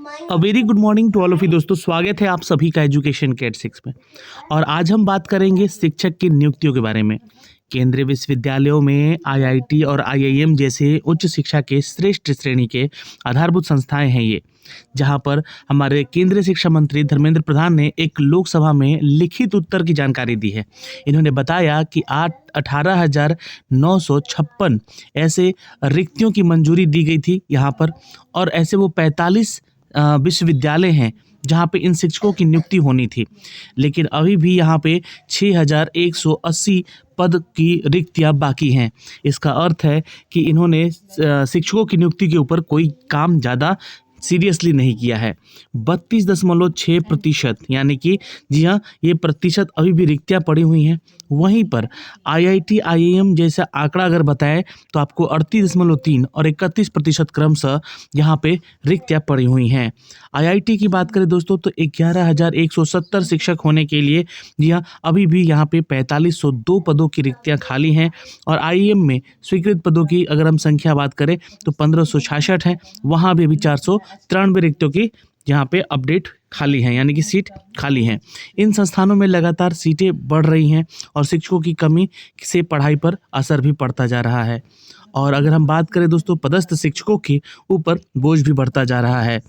A very good morning to all of you दोस्तों, स्वागत है आप सभी का एजुकेशन कैट 6 में। और आज हम बात करेंगे शिक्षक की नियुक्तियों के बारे में। केंद्रीय विश्वविद्यालयों में आईआईटी और आईआईएम जैसे उच्च शिक्षा के श्रेष्ठ श्रेणी के आधारभूत संस्थाएं हैं ये, जहां पर हमारे केंद्रीय शिक्षा मंत्री धर्मेंद्र प्रधान ने एक लोकसभा में लिखित उत्तर की जानकारी दी है। इन्होंने बताया कि 18,956 ऐसे रिक्तियों की मंजूरी दी गई थी यहाँ पर, और ऐसे वो 45 विश्वविद्यालय हैं जहाँ पे इन शिक्षकों की नियुक्ति होनी थी। लेकिन अभी भी यहाँ पे 6,180 पद की रिक्तियाँ बाकी हैं। इसका अर्थ है कि इन्होंने शिक्षकों की नियुक्ति के ऊपर कोई काम ज़्यादा सीरियसली नहीं किया है। 32.6% यानी कि जी हाँ, ये प्रतिशत अभी भी रिक्तियाँ पड़ी हुई हैं। वहीं पर आईआईटी आईआईएम जैसा आंकड़ा अगर बताएं तो आपको 38.3 और 31% क्रमशः यहाँ पे रिक्तियाँ पड़ी हुई हैं। आईआईटी की बात करें दोस्तों तो 11,170 शिक्षक होने के लिए जी हाँ, अभी भी यहाँ पे 4502 पदों की रिक्तियाँ खाली हैं। और आईआईएम में स्वीकृत पदों की अगर हम संख्या बात करें तो 1566 है। वहाँ भी अभी 493 रिक्तियों की यहाँ पे अपडेट खाली हैं, यानी कि सीट खाली हैं। इन संस्थानों में लगातार सीटें बढ़ रही हैं और शिक्षकों की कमी से पढ़ाई पर असर भी पड़ता जा रहा है। और अगर हम बात करें दोस्तों पदस्थ शिक्षकों के ऊपर बोझ भी बढ़ता जा रहा है।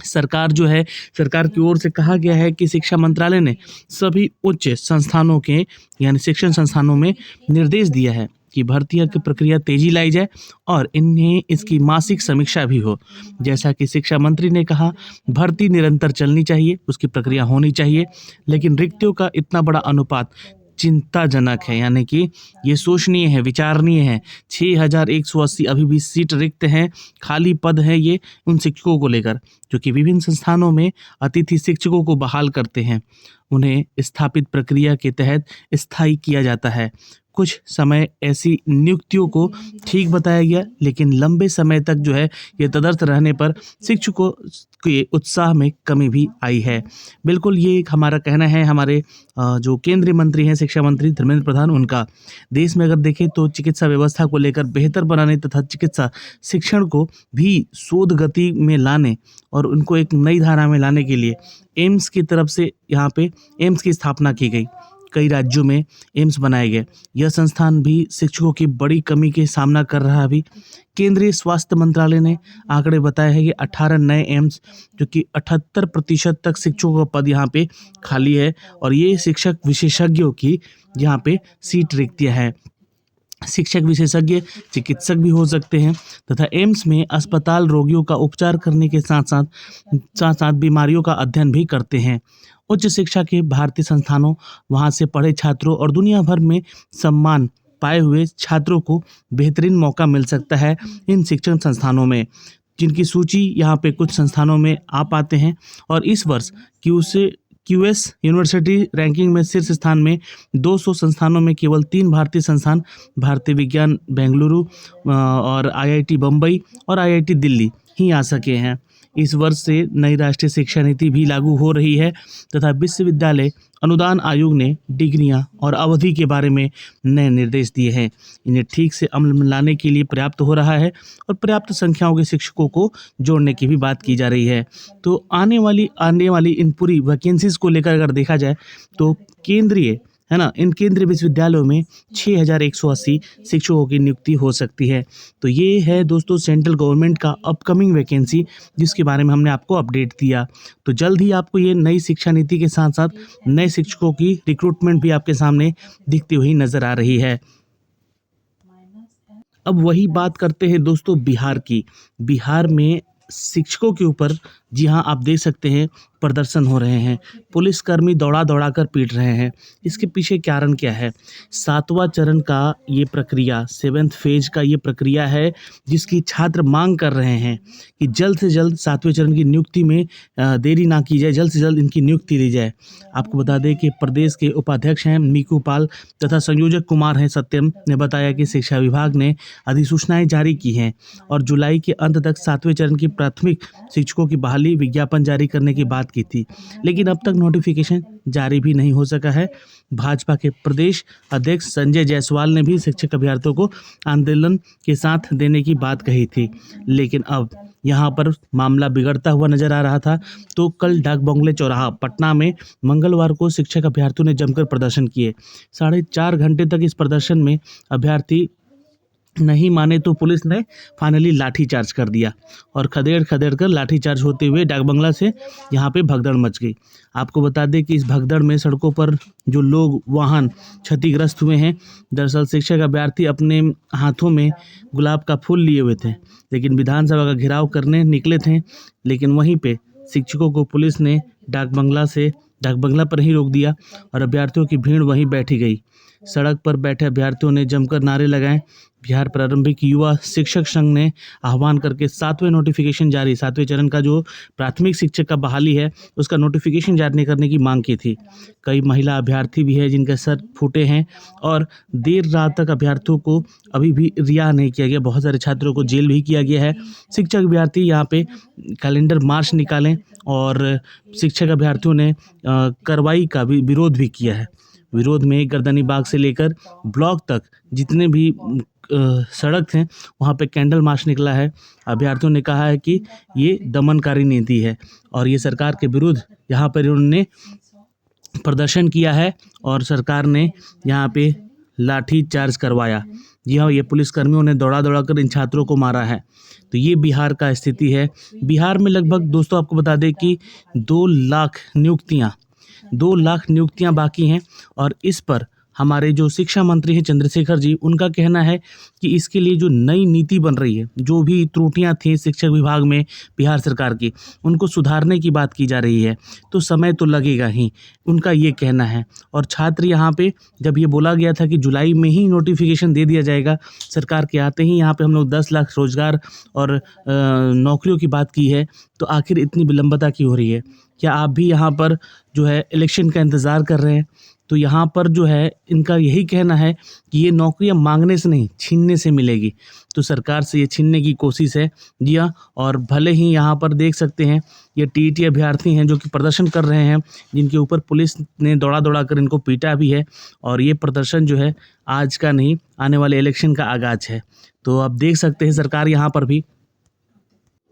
सरकार जो है, सरकार की ओर से कहा गया है कि शिक्षा मंत्रालय ने सभी उच्च संस्थानों के यानी शिक्षण संस्थानों में निर्देश दिया है कि भर्तियों की प्रक्रिया तेजी लाई जाए और इन्हें इसकी मासिक समीक्षा भी हो। जैसा कि शिक्षा मंत्री ने कहा, भर्ती निरंतर चलनी चाहिए, उसकी प्रक्रिया होनी चाहिए, लेकिन रिक्तियों का इतना बड़ा अनुपात चिंताजनक है, यानी कि ये सोचनीय है, विचारणीय है। 6,180 अभी भी सीट रिक्त हैं, खाली पद हैं ये उन शिक्षकों को लेकर, जो कि विभिन्न संस्थानों में अतिथि शिक्षकों को बहाल करते हैं। उन्हें स्थापित प्रक्रिया के तहत स्थायी किया जाता है। कुछ समय ऐसी नियुक्तियों को ठीक बताया गया, लेकिन लंबे समय तक जो है ये तदर्थ रहने पर शिक्षकों के उत्साह में कमी भी आई है। बिल्कुल ये एक हमारा कहना है, हमारे जो केंद्रीय मंत्री हैं शिक्षा मंत्री धर्मेंद्र प्रधान, उनका। देश में अगर देखें तो चिकित्सा व्यवस्था को लेकर बेहतर बनाने तथा चिकित्सा शिक्षण को भी शोध गति में लाने और उनको एक नई धारा में लाने के लिए एम्स की तरफ से यहाँ पे एम्स की स्थापना की गई। कई राज्यों में एम्स बनाए गए। यह संस्थान भी शिक्षकों की बड़ी कमी के सामना कर रहा है। अभी केंद्रीय स्वास्थ्य मंत्रालय ने आंकड़े बताए हैं कि 18 नए एम्स, जो कि 78% तक शिक्षकों का पद यहाँ पे खाली है, और ये शिक्षक विशेषज्ञों की यहाँ पे सीट रिक्तियाँ हैं। शिक्षक विशेषज्ञ चिकित्सक भी हो सकते हैं तथा एम्स में अस्पताल रोगियों का उपचार करने के साथ साथ बीमारियों का अध्ययन भी करते हैं। उच्च शिक्षा के भारतीय संस्थानों, वहां से पढ़े छात्रों और दुनिया भर में सम्मान पाए हुए छात्रों को बेहतरीन मौका मिल सकता है इन शिक्षण संस्थानों में, जिनकी सूची यहाँ पे कुछ संस्थानों में आप आते हैं। और इस वर्ष क्यूएस यूनिवर्सिटी रैंकिंग में शीर्ष स्थान में 200 संस्थानों में केवल 3 भारतीय संस्थान, भारतीय विज्ञान बेंगलुरु और आईआईटी बम्बई और आईआईटी दिल्ली ही आ सके हैं। इस वर्ष से नई राष्ट्रीय शिक्षा नीति भी लागू हो रही है तथा विश्वविद्यालय अनुदान आयोग ने डिग्रियां और अवधि के बारे में नए निर्देश दिए हैं। इन्हें ठीक से अमल में लाने के लिए पर्याप्त हो रहा है और पर्याप्त संख्याओं के शिक्षकों को जोड़ने की भी बात की जा रही है। तो आने वाली इन पूरी वैकेंसीज को लेकर अगर देखा जाए तो इन केंद्रीय विश्वविद्यालयों में 6,180 शिक्षकों की नियुक्ति हो सकती है। तो ये है दोस्तों सेंट्रल गवर्नमेंट का अपकमिंग वैकेंसी, जिसके बारे में हमने आपको अपडेट दिया। तो जल्द ही आपको ये नई शिक्षा नीति के साथ साथ नए शिक्षकों की रिक्रूटमेंट भी आपके सामने दिखती हुई नजर आ रही है। अब वही बात करते हैं दोस्तों बिहार की। बिहार में शिक्षकों के ऊपर जी हाँ, आप देख सकते हैं प्रदर्शन हो रहे हैं। पुलिसकर्मी दौड़ा कर पीट रहे हैं। इसके पीछे कारण क्या है? 7वां चरण का ये प्रक्रिया, 7th फेज का ये प्रक्रिया है, जिसकी छात्र मांग कर रहे हैं कि जल्द से जल्द 7वें चरण की नियुक्ति में देरी ना की जाए, जल्द से जल्द इनकी नियुक्ति दी जाए। आपको बता दें कि प्रदेश के उपाध्यक्ष हैं मीकू पाल तथा संयोजक कुमार हैं सत्यम ने बताया कि शिक्षा विभाग ने अधिसूचनाएं जारी की हैं और जुलाई के अंत तक 7वें चरण की प्राथमिक शिक्षकों की बहाली विज्ञापन जारी करने की बात की थी, लेकिन अब तक नोटिफिकेशन जारी भी नहीं हो सका है। भाजपा के प्रदेश अध्यक्ष संजय जायसवाल ने भी शिक्षक अभ्यर्थियों को आंदोलन के साथ देने की बात कही थी, लेकिन अब यहाँ पर मामला बिगड़ता हुआ नजर आ रहा था। तो कल डाक बंगले चौराहा पटना में मंगलवार को शिक्षक अभ्यर्थियों ने जमकर प्रदर्शन किए। 4.5 घंटे तक इस प्रदर्शन में अभ्यर्थी नहीं माने तो पुलिस ने फाइनली लाठीचार्ज कर दिया और खदेड़ खदेड़ कर लाठीचार्ज होते हुए डाक बंगला से यहाँ पे भगदड़ मच गई। आपको बता दें कि इस भगदड़ में सड़कों पर जो लोग वाहन क्षतिग्रस्त हुए हैं। दरअसल शिक्षक अभ्यर्थी अपने हाथों में गुलाब का फूल लिए हुए थे, लेकिन विधानसभा का घेराव करने निकले थे, लेकिन वहीं पे शिक्षकों को पुलिस ने डाक बंगला पर ही रोक दिया और अभ्यर्थियों की भीड़ वहीं बैठी गई। सड़क पर बैठे अभ्यर्थियों ने जमकर नारे लगाए। बिहार प्रारंभिक युवा शिक्षक संघ ने आह्वान करके 7वें चरण का जो प्राथमिक शिक्षक का बहाली है उसका नोटिफिकेशन जारी करने की मांग की थी। कई महिला अभ्यर्थी भी है जिनके सर फूटे हैं और देर रात तक अभ्यर्थियों को अभी भी रिहा नहीं किया गया। बहुत सारे छात्रों को जेल भी किया गया है। शिक्षक अभ्यर्थी यहाँ पे कैलेंडर मार्च निकालें और शिक्षक अभ्यर्थियों ने कार्रवाई का भी विरोध भी किया है। विरोध में गर्दनी बाग से लेकर ब्लॉक तक जितने भी सड़क थे वहाँ पे कैंडल मार्च निकला है। अभ्यर्थियों ने कहा है कि ये दमनकारी नीति है और ये सरकार के विरुद्ध यहाँ पर उन्होंने प्रदर्शन किया है और सरकार ने यहाँ पे लाठी चार्ज करवाया। जी हाँ, ये पुलिसकर्मियों ने दौड़ा कर इन छात्रों को मारा है। तो ये बिहार का स्थिति है। बिहार में लगभग दोस्तों आपको बता दें कि 2 लाख नियुक्तियां बाकी हैं और इस पर हमारे जो शिक्षा मंत्री हैं चंद्रशेखर जी, उनका कहना है कि इसके लिए जो नई नीति बन रही है, जो भी त्रुटियां थी शिक्षक विभाग में बिहार सरकार की, उनको सुधारने की बात की जा रही है। तो समय तो लगेगा ही, उनका ये कहना है। और छात्र यहाँ पे जब ये बोला गया था कि जुलाई में ही नोटिफिकेशन दे दिया जाएगा सरकार के आते ही, यहाँ पे हम लोग 10 लाख रोजगार और नौकरियों की बात की है, तो आखिर इतनी विलंबता क्यों हो रही है? क्या आप भी यहाँ पर जो है इलेक्शन का इंतज़ार कर रहे हैं? तो यहाँ पर जो है इनका यही कहना है कि ये नौकरियां मांगने से नहीं छीनने से मिलेगी। तो सरकार से ये छीनने की कोशिश है। जी हाँ, और भले ही यहाँ पर देख सकते हैं ये टीईटी अभ्यर्थी हैं जो कि प्रदर्शन कर रहे हैं, जिनके ऊपर पुलिस ने दौड़ा कर इनको पीटा भी है और ये प्रदर्शन जो है आज का नहीं, आने वाले इलेक्शन का आगाज है। तो आप देख सकते हैं सरकार यहाँ पर भी।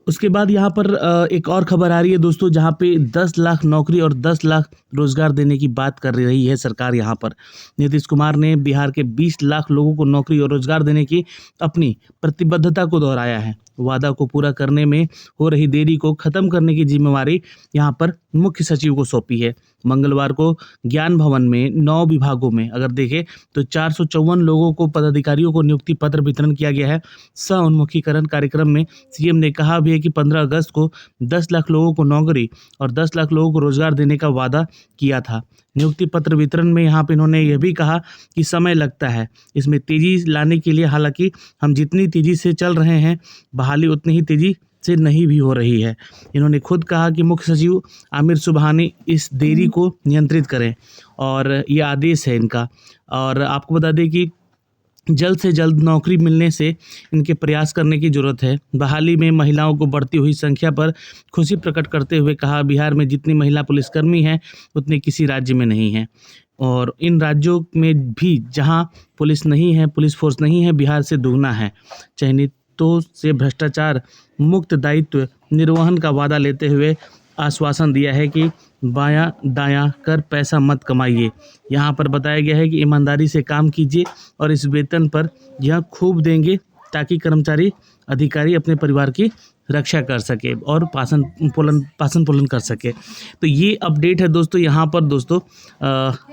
उसके बाद यहाँ पर एक और खबर आ रही है दोस्तों, जहाँ पे 10 लाख नौकरी और 10 लाख रोजगार देने की बात कर रही है सरकार। यहाँ पर नीतीश कुमार ने बिहार के 20 लाख लोगों को नौकरी और रोजगार देने की अपनी प्रतिबद्धता को दोहराया है। वादा को पूरा करने में हो रही देरी को खत्म करने की जिम्मेवारी यहाँ पर मुख्य सचिव को सौंपी है। मंगलवार को ज्ञान भवन में 9 विभागों में अगर देखें तो 454 लोगों को पदाधिकारियों को नियुक्ति पत्र वितरण किया गया है। सह-उन्मुखीकरण कार्यक्रम में सीएम ने कहा भी है कि 15 अगस्त को 10 लाख लोगों को नौकरी और 10 लाख लोगों को रोजगार देने का वादा किया था। नियुक्ति पत्र वितरण में यहाँ पे इन्होंने यह भी कहा कि समय लगता है इसमें तेजी लाने के लिए, हालांकि हम जितनी तेजी से चल रहे हैं बहाली उतनी ही तेजी से नहीं भी हो रही है। इन्होंने खुद कहा कि मुख्य सचिव आमिर सुबहानी इस देरी को नियंत्रित करें और ये आदेश है इनका। और आपको बता दें कि जल्द से जल्द नौकरी मिलने से इनके प्रयास करने की ज़रूरत है। बहाली में महिलाओं को बढ़ती हुई संख्या पर खुशी प्रकट करते हुए कहा, बिहार में जितनी महिला पुलिसकर्मी हैं उतने किसी राज्य में नहीं हैं और इन राज्यों में भी जहां पुलिस नहीं है, पुलिस फोर्स नहीं है, बिहार से दोगुना है। चयनितों से भ्रष्टाचार मुक्त दायित्व निर्वहन का वादा लेते हुए आश्वासन दिया है कि बायां दायां कर पैसा मत कमाइए। यहाँ पर बताया गया है कि ईमानदारी से काम कीजिए और इस वेतन पर यह खूब देंगे ताकि कर्मचारी अधिकारी अपने परिवार की रक्षा कर सके और पालन पोषण कर सके। तो ये अपडेट है दोस्तों यहाँ पर दोस्तों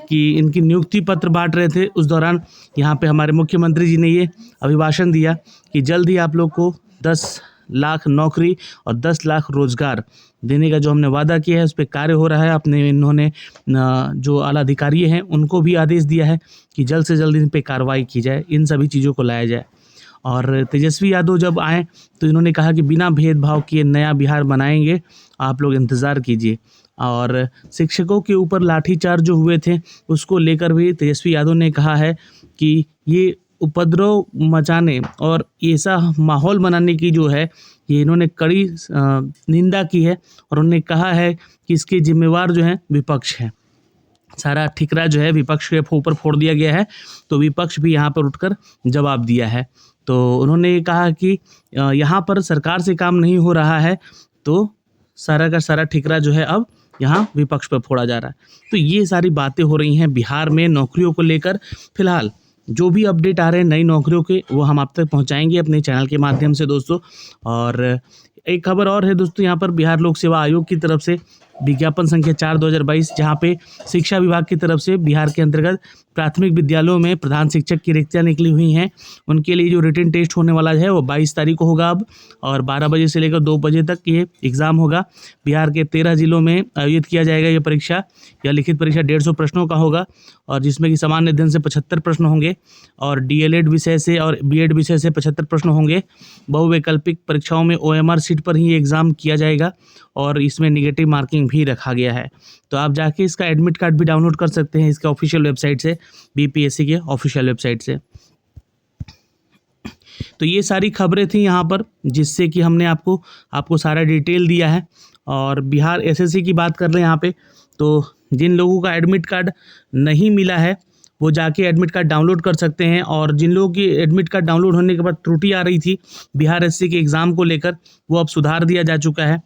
कि इनकी नियुक्ति पत्र बांट रहे थे, उस दौरान यहाँ पे हमारे मुख्यमंत्री जी ने ये अभिभाषण दिया कि जल्द ही आप लोग को 10 लाख नौकरी और 10 लाख रोजगार देने का जो हमने वादा किया है उस पर कार्य हो रहा है। अपने इन्होंने जो आला अधिकारी हैं उनको भी आदेश दिया है कि जल्द से जल्द इन पे कार्रवाई की जाए, इन सभी चीज़ों को लाया जाए। और तेजस्वी यादव जब आए तो इन्होंने कहा कि बिना भेदभाव किए नया बिहार बनाएंगे, आप लोग इंतज़ार कीजिए। और शिक्षकों के ऊपर लाठीचार्ज जो हुए थे उसको लेकर भी तेजस्वी यादव ने कहा है कि ये उपद्रव मचाने और ऐसा माहौल बनाने की जो है ये इन्होंने कड़ी निंदा की है और उन्होंने कहा है कि इसके जिम्मेवार जो हैं विपक्ष है। सारा ठिकरा जो है विपक्ष के ऊपर फोड़ दिया गया है। तो विपक्ष भी यहाँ पर उठकर जवाब दिया है। तो उन्होंने कहा कि यहाँ पर सरकार से काम नहीं हो रहा है, तो सारा का सारा ठिकरा जो है अब यहाँ विपक्ष पर फोड़ा जा रहा है। तो ये सारी बातें हो रही हैं बिहार में नौकरियों को लेकर। फिलहाल जो भी अपडेट आ रहे हैं नई नौकरियों के, वो हम आप तक पहुँचाएंगे अपने चैनल के माध्यम से दोस्तों। और एक खबर और है दोस्तों, यहाँ पर बिहार लोक सेवा आयोग की तरफ से विज्ञापन संख्या 4/2022, जहाँ पे शिक्षा विभाग की तरफ से बिहार के अंतर्गत प्राथमिक विद्यालयों में प्रधान शिक्षक की रिक्तियाँ निकली हुई हैं। उनके लिए जो रिटन टेस्ट होने वाला है वो 22 तारीख को होगा अब, और 12 बजे से लेकर 2 बजे तक ये एग्ज़ाम होगा। बिहार के 13 जिलों में आयोजित किया जाएगा ये परीक्षा। यह लिखित परीक्षा 150 प्रश्नों का होगा, और जिसमें कि सामान्य अध्ययन से 75 प्रश्न होंगे, और डीएलएड विषय से और बीएड विषय से 75 प्रश्न होंगे। बहुवैकल्पिक परीक्षाओं में ओएमआर सीट पर ही एग्ज़ाम किया जाएगा, और इसमें नेगेटिव मार्किंग भी रखा गया है। तो आप जाके इसका एडमिट कार्ड भी डाउनलोड कर सकते हैं इसके ऑफिशियल वेबसाइट से, बीपीएससी के ऑफिशियल वेबसाइट से। तो ये सारी खबरें थी यहाँ पर, जिससे कि हमने आपको सारा डिटेल दिया है। और बिहार एसएससी की बात कर रहे हैं यहाँ पे, तो जिन लोगों का एडमिट कार्ड नहीं मिला है वो जाके एडमिट कार्ड डाउनलोड कर सकते हैं। और जिन लोगों की एडमिट कार्ड डाउनलोड होने के बाद त्रुटि आ रही थी बिहार एसएससी के एग्ज़ाम को लेकर, वो अब सुधार दिया जा चुका है।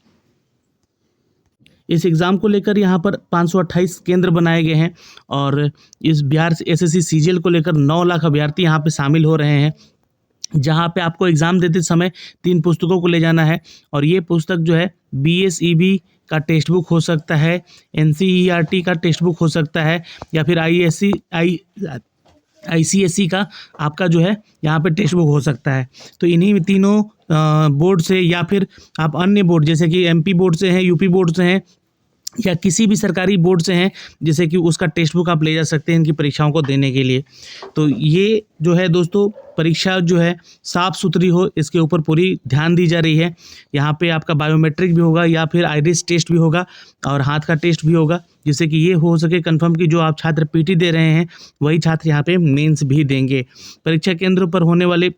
इस एग्ज़ाम को लेकर यहाँ पर 528 केंद्र बनाए गए हैं, और इस बिहार एसएससी सीजीएल को लेकर 9 लाख अभ्यर्थी यहाँ पे शामिल हो रहे हैं। जहाँ पे आपको एग्ज़ाम देते समय 3 पुस्तकों को ले जाना है, और ये पुस्तक जो है बीएसईबी का टेक्स्ट बुक हो सकता है, एनसीईआरटी का टेक्स्ट बुक हो सकता है, या फिर आईसीएसई का आपका जो है यहाँ पे टेक्स्ट बुक हो सकता है। तो इन्हीं तीनों बोर्ड से, या फिर आप अन्य बोर्ड जैसे कि एमपी बोर्ड से हैं, यूपी बोर्ड से हैं, या किसी भी सरकारी बोर्ड से हैं, जैसे कि उसका टेक्स्ट बुक आप ले जा सकते हैं इनकी परीक्षाओं को देने के लिए। तो ये जो है दोस्तों परीक्षा जो है साफ़ सुथरी हो, इसके ऊपर पूरी ध्यान दी जा रही है। यहाँ पे आपका बायोमेट्रिक भी होगा, या फिर आइरिस टेस्ट भी होगा, और हाथ का टेस्ट भी होगा, जिससे कि ये हो सके कंफर्म कि जो आप छात्र पीटी दे रहे हैं वही छात्र यहाँ पे मेंस भी देंगे। परीक्षा केंद्रों पर होने वाले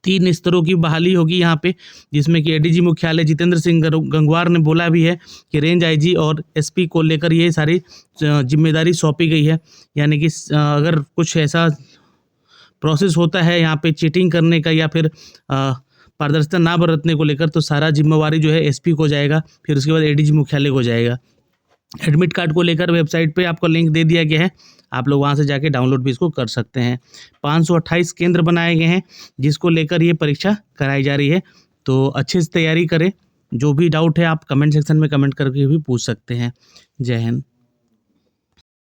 3 स्तरों की बहाली होगी यहाँ पे, जिसमें कि एडीजी मुख्यालय जितेंद्र सिंह गंगवार ने बोला भी है कि रेंज आईजी और एसपी को लेकर ये सारी जिम्मेदारी सौंपी गई है। यानी कि अगर कुछ ऐसा प्रोसेस होता है यहाँ पे चीटिंग करने का, या फिर पारदर्शिता ना बरतने को लेकर, तो सारा जिम्मेवारी जो है एसपी को जाएगा, फिर उसके बाद एडीजी मुख्यालय को जाएगा। एडमिट कार्ड को लेकर वेबसाइट पे आपको लिंक दे दिया गया है, आप लोग वहाँ से जाके डाउनलोड भी इसको कर सकते हैं। 528 केंद्र बनाए गए हैं जिसको लेकर ये परीक्षा कराई जा रही है। तो अच्छे से तैयारी करें। जो भी डाउट है आप कमेंट सेक्शन में कमेंट करके भी पूछ सकते हैं। जय हिंद।